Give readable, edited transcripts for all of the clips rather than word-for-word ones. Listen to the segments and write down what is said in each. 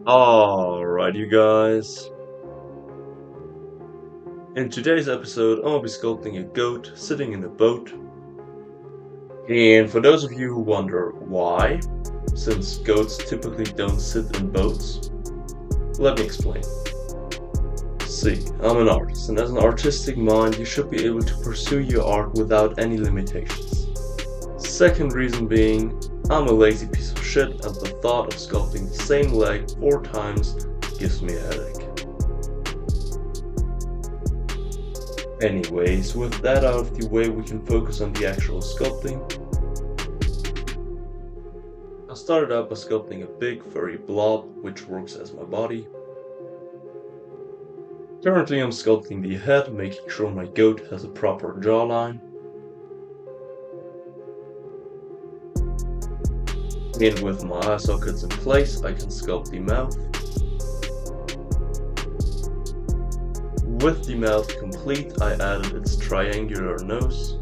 Alright, you guys. In today's episode, I'm gonna be sculpting a goat sitting in a boat. And for those of you who wonder why, since goats typically don't sit in boats, let me explain. See, I'm an artist, and as an artistic mind, you should be able to pursue your art without any limitations. Second reason being, I'm a lazy piece of shit, and the thought of sculpting the same leg 4 times gives me a headache. Anyways, with that out of the way, we can focus on the actual sculpting. I started out by sculpting a big furry blob, which works as my body. Currently I'm sculpting the head, making sure my goat has a proper jawline. And with my eye sockets in place, I can sculpt the mouth. With the mouth complete, I added its triangular nose.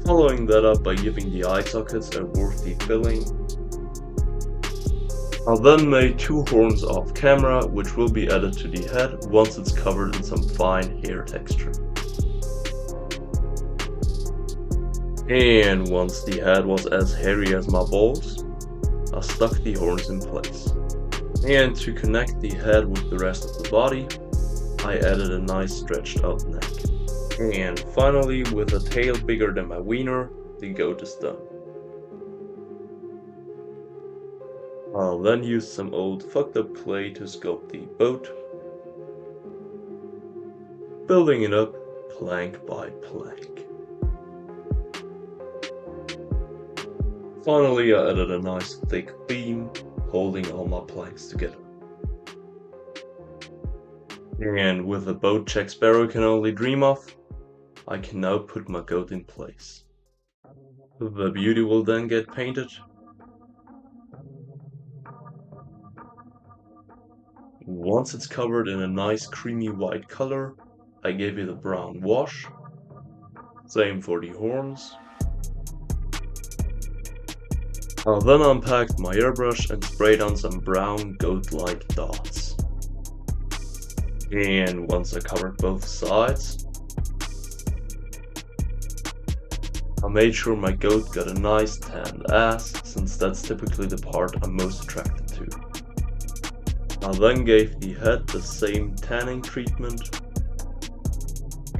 Following that up by giving the eye sockets a worthy filling. I then made 2 horns off camera, which will be added to the head once it's covered in some fine hair texture. And once the head was as hairy as my balls, I stuck the horns in place. And to connect the head with the rest of the body, I added a nice stretched out neck. And finally, with a tail bigger than my wiener, the goat is done. I'll then use some old fucked up clay to sculpt the boat, building it up plank by plank. Finally, I added a nice thick beam, holding all my planks together. And with the boat Jack Sparrow can only dream of, I can now put my goat in place. The beauty will then get painted. Once it's covered in a nice creamy white color, I gave it a brown wash. Same for the horns. I then unpacked my airbrush and sprayed on some brown goat-like dots. And once I covered both sides, I made sure my goat got a nice tanned ass, since that's typically the part I'm most attracted to. I then gave the head the same tanning treatment.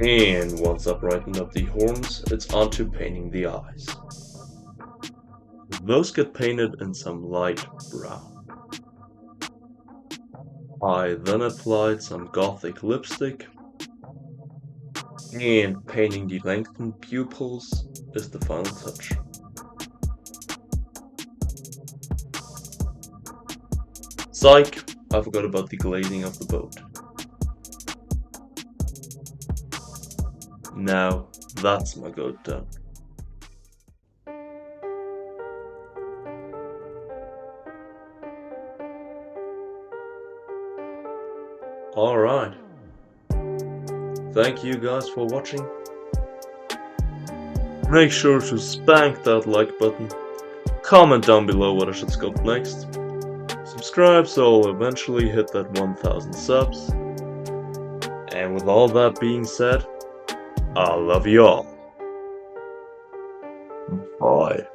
And once I've brightened up the horns, it's on to painting the eyes. Those get painted in some light brown. I then applied some gothic lipstick, and painting the lengthened pupils is the final touch. Psych! I forgot about the glazing of the boat. Now, that's my goat done. Alright. Thank you guys for watching. Make sure to spank that like button. Comment down below what I should sculpt next. Subscribe so I'll eventually hit that 1000 subs. And with all that being said, I love you all. Bye.